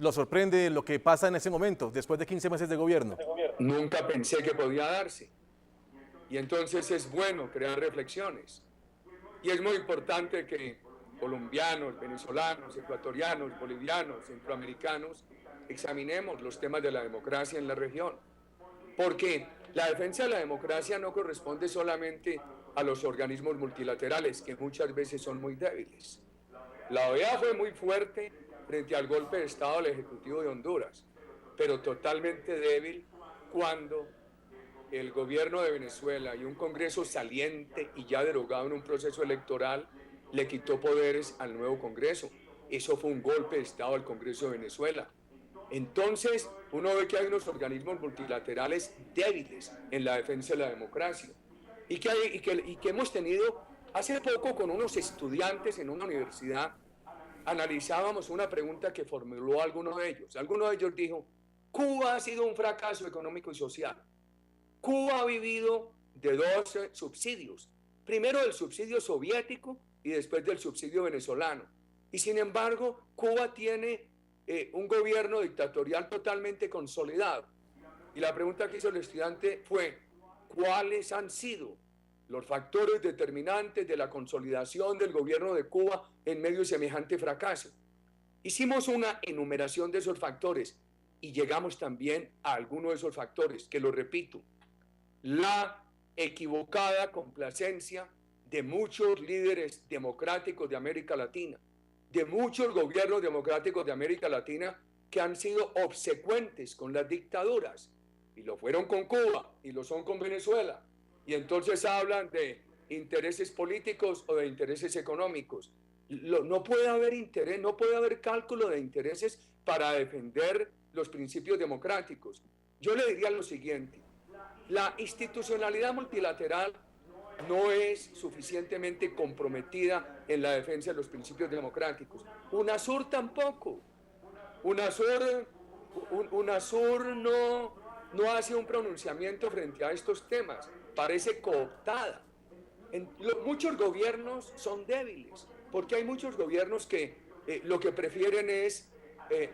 ¿Lo sorprende lo que pasa en ese momento, después de 15 meses de gobierno? Nunca pensé que podía darse. Y entonces es bueno crear reflexiones. Y es muy importante que colombianos, venezolanos, ecuatorianos, bolivianos, centroamericanos, examinemos los temas de la democracia en la región. Porque la defensa de la democracia no corresponde solamente a los organismos multilaterales, que muchas veces son muy débiles. La OEA fue muy fuerte frente al golpe de Estado del Ejecutivo de Honduras, pero totalmente débil cuando el gobierno de Venezuela y un Congreso saliente y ya derogado en un proceso electoral le quitó poderes al nuevo Congreso. Eso fue un golpe de Estado al Congreso de Venezuela. Entonces, uno ve que hay unos organismos multilaterales débiles en la defensa de la democracia y que hemos tenido hace poco con unos estudiantes en una universidad, analizábamos una pregunta que formuló alguno de ellos. Alguno de ellos dijo, Cuba ha sido un fracaso económico y social. Cuba ha vivido de dos subsidios, primero del subsidio soviético y después del subsidio venezolano. Y sin embargo, Cuba tiene un gobierno dictatorial totalmente consolidado. Y la pregunta que hizo el estudiante fue, ¿cuáles han sido los factores determinantes de la consolidación del gobierno de Cuba en medio de semejante fracaso? Hicimos una enumeración de esos factores y llegamos también a algunos de esos factores, que lo repito, la equivocada complacencia de muchos líderes democráticos de América Latina, de muchos gobiernos democráticos de América Latina que han sido obsecuentes con las dictaduras, y lo fueron con Cuba y lo son con Venezuela, y entonces hablan de intereses políticos o de intereses económicos. No puede haber interés, no puede haber cálculo de intereses para defender los principios democráticos. Yo le diría lo siguiente, la institucionalidad multilateral no es suficientemente comprometida en la defensa de los principios democráticos. UNASUR tampoco. UNASUR no hace un pronunciamiento frente a estos temas. Parece cooptada. Muchos gobiernos son débiles, porque hay muchos gobiernos que lo que prefieren es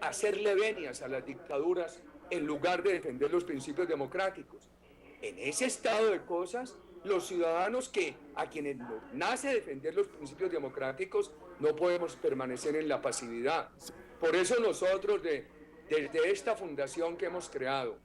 hacerle venias a las dictaduras en lugar de defender los principios democráticos. En ese estado de cosas, los ciudadanos a quienes nos nace defender los principios democráticos, no podemos permanecer en la pasividad. Por eso nosotros, desde esta fundación que hemos creado,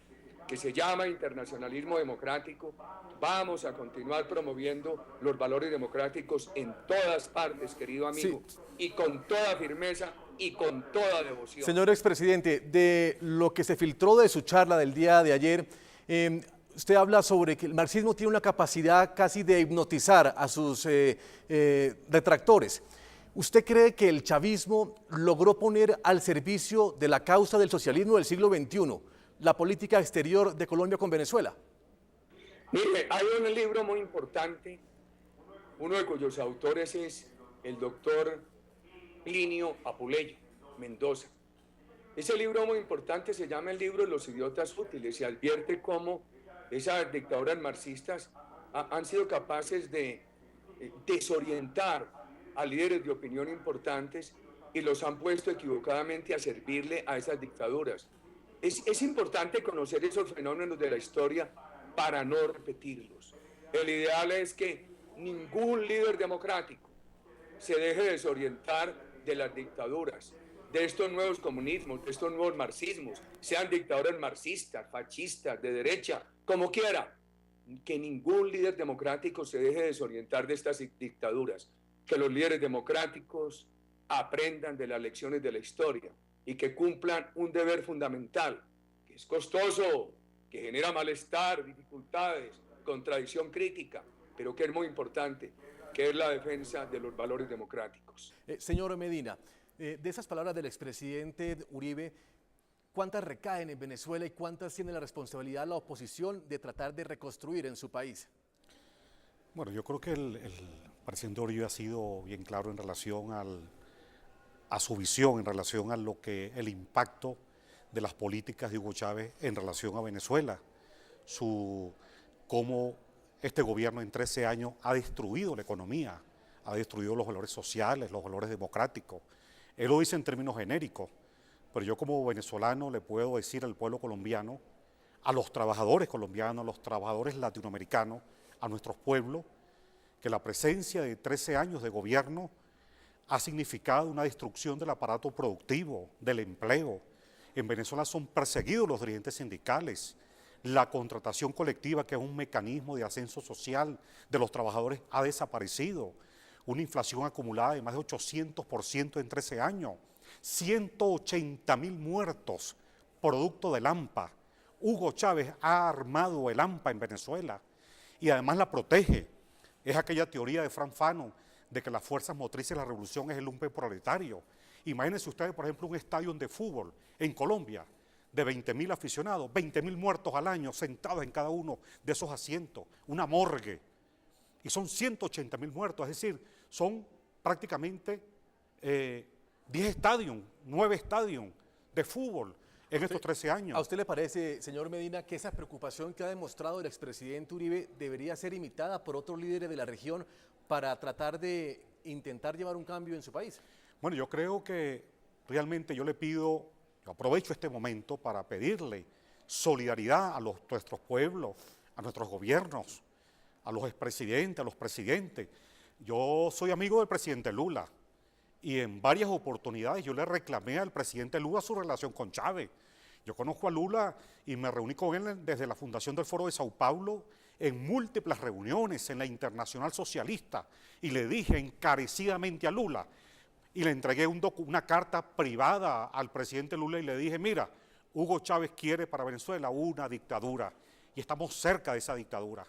que se llama Internacionalismo Democrático, vamos a continuar promoviendo los valores democráticos en todas partes, querido amigo, sí, y con toda firmeza y con toda devoción. Señor expresidente, de lo que se filtró de su charla del día de ayer, usted habla sobre que el marxismo tiene una capacidad casi de hipnotizar a sus detractores. ¿Usted cree que el chavismo logró poner al servicio de la causa del socialismo del siglo XXI la política exterior de Colombia con Venezuela? Mire, hay un libro muy importante, uno de cuyos autores es el doctor Plinio Apuleyo Mendoza. Ese libro muy importante se llama el libro de los idiotas útiles y advierte cómo esas dictaduras marxistas han sido capaces de desorientar a líderes de opinión importantes y los han puesto equivocadamente a servirle a esas dictaduras. Es importante conocer esos fenómenos de la historia para no repetirlos. El ideal es que ningún líder democrático se deje desorientar de las dictaduras, de estos nuevos comunismos, de estos nuevos marxismos, sean dictadores marxistas, fascistas, de derecha, como quiera, que ningún líder democrático se deje desorientar de estas dictaduras, que los líderes democráticos aprendan de las lecciones de la historia y que cumplan un deber fundamental, que es costoso, que genera malestar, dificultades, contradicción crítica, pero que es muy importante, que es la defensa de los valores democráticos. Señor Medina, de esas palabras del expresidente Uribe, ¿cuántas recaen en Venezuela y cuántas tiene la responsabilidad la oposición de tratar de reconstruir en su país? Bueno, yo creo que el presidente Uribe ha sido bien claro en relación a su visión, en relación a lo que el impacto de las políticas de Hugo Chávez en relación a Venezuela, cómo este gobierno en 13 años ha destruido la economía, ha destruido los valores sociales, los valores democráticos. Él lo dice en términos genéricos, pero yo como venezolano le puedo decir al pueblo colombiano, a los trabajadores colombianos, a los trabajadores latinoamericanos, a nuestros pueblos, que la presencia de 13 años de gobierno ha significado una destrucción del aparato productivo, del empleo. En Venezuela son perseguidos los dirigentes sindicales. La contratación colectiva, que es un mecanismo de ascenso social de los trabajadores, ha desaparecido. Una inflación acumulada de más de 800% en 13 años. 180.000 muertos producto del AMPA. Hugo Chávez ha armado el AMPA en Venezuela y además la protege. Es aquella teoría de Frank Fanon de que las fuerzas motrices de la revolución es el lumpen proletario. Imagínense ustedes, por ejemplo, un estadio de fútbol en Colombia de 20.000 aficionados, 20.000 muertos al año sentados en cada uno de esos asientos, una morgue. Y son 180.000 muertos, es decir, son prácticamente 10 estadios, 9 estadios de fútbol en estos 13 años. ¿A usted le parece, señor Medina, que esa preocupación que ha demostrado el expresidente Uribe debería ser imitada por otros líderes de la región para tratar de intentar llevar un cambio en su país? Bueno, yo creo que realmente yo le pido, yo aprovecho este momento para pedirle solidaridad a nuestros pueblos, a nuestros gobiernos, a los expresidentes, a los presidentes. Yo soy amigo del presidente Lula y en varias oportunidades yo le reclamé al presidente Lula su relación con Chávez. Yo conozco a Lula y me reuní con él desde la fundación del Foro de Sao Paulo en múltiples reuniones en la Internacional Socialista y le dije encarecidamente a Lula y le entregué una carta privada al presidente Lula y le dije, mira, Hugo Chávez quiere para Venezuela una dictadura y estamos cerca de esa dictadura.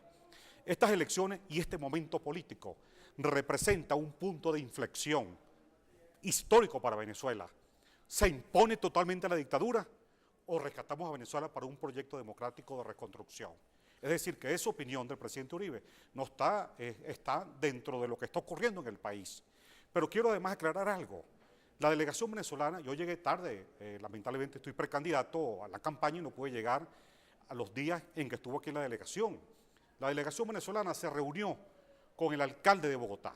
Estas elecciones y este momento político representa un punto de inflexión histórico para Venezuela. ¿Se impone totalmente la dictadura o rescatamos a Venezuela para un proyecto democrático de reconstrucción? Es decir, que esa opinión del presidente Uribe no está dentro de lo que está ocurriendo en el país. Pero quiero además aclarar algo. La delegación venezolana, yo llegué tarde, lamentablemente estoy precandidato a la campaña y no pude llegar a los días en que estuvo aquí la delegación. La delegación venezolana se reunió con el alcalde de Bogotá.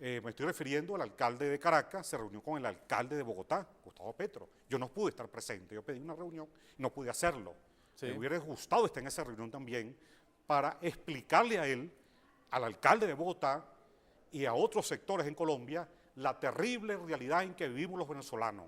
Me estoy refiriendo al alcalde de Caracas, se reunió con el alcalde de Bogotá, Gustavo Petro. Yo no pude estar presente, yo pedí una reunión y no pude hacerlo. Sí. Me hubiera gustado estar en esa reunión también para explicarle a él, al alcalde de Bogotá y a otros sectores en Colombia, la terrible realidad en que vivimos los venezolanos.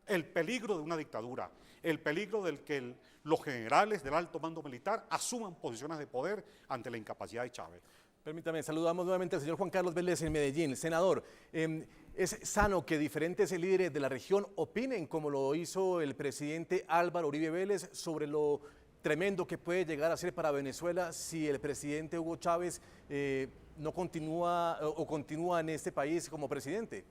El peligro de una dictadura, el peligro del que los generales del alto mando militar asuman posiciones de poder ante la incapacidad de Chávez. Permítame, saludamos nuevamente al señor Juan Carlos Vélez en Medellín. Senador, ¿es sano que diferentes líderes de la región opinen como lo hizo el presidente Álvaro Uribe Vélez sobre lo tremendo que puede llegar a ser para Venezuela si el presidente Hugo Chávez no continúa o continúa en este país como presidente?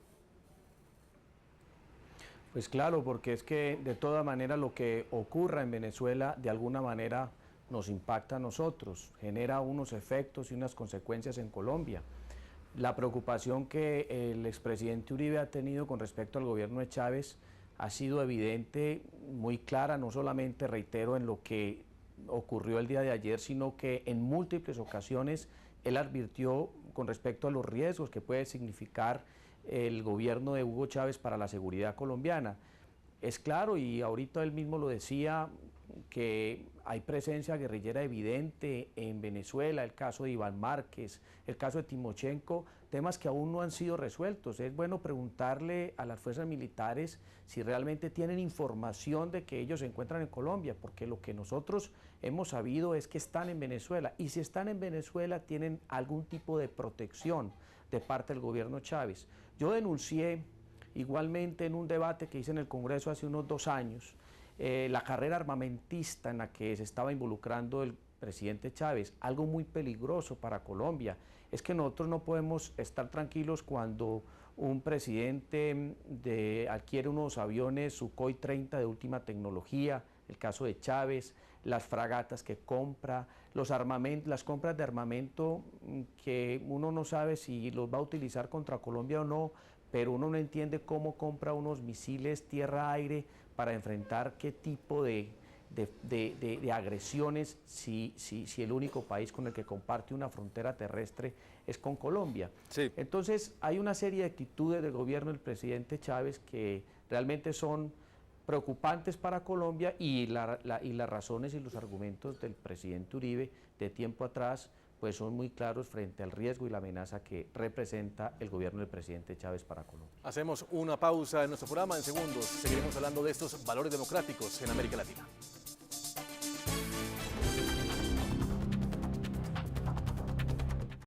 Pues claro, porque es que de toda manera lo que ocurra en Venezuela de alguna manera nos impacta a nosotros, genera unos efectos y unas consecuencias en Colombia. La preocupación que el expresidente Uribe ha tenido con respecto al gobierno de Chávez ha sido evidente, muy clara, no solamente, reitero, en lo que ocurrió el día de ayer, sino que en múltiples ocasiones él advirtió con respecto a los riesgos que puede significar el gobierno de Hugo Chávez para la seguridad colombiana. Es claro, y ahorita él mismo lo decía, que hay presencia guerrillera evidente en Venezuela, el caso de Iván Márquez, el caso de Timochenko, temas que aún no han sido resueltos. Es bueno preguntarle a las fuerzas militares si realmente tienen información de que ellos se encuentran en Colombia, porque lo que nosotros hemos sabido es que están en Venezuela, y si están en Venezuela tienen algún tipo de protección de parte del gobierno Chávez. Yo denuncié igualmente en un debate que hice en el Congreso hace unos 2 años, la carrera armamentista en la que se estaba involucrando el presidente Chávez, algo muy peligroso para Colombia. Es que nosotros no podemos estar tranquilos cuando un presidente adquiere unos aviones Sukhoi 30 de última tecnología, el caso de Chávez, las fragatas que compra, las compras de armamento que uno no sabe si los va a utilizar contra Colombia o no, pero uno no entiende cómo compra unos misiles tierra-aire para enfrentar qué tipo de agresiones si el único país con el que comparte una frontera terrestre es con Colombia. Sí. Entonces hay una serie de actitudes del gobierno del presidente Chávez que realmente son preocupantes para Colombia y las razones y los argumentos del presidente Uribe de tiempo atrás pues son muy claros frente al riesgo y la amenaza que representa el gobierno del presidente Chávez para Colombia. Hacemos una pausa en nuestro programa, en segundos seguiremos hablando de estos valores democráticos en América Latina.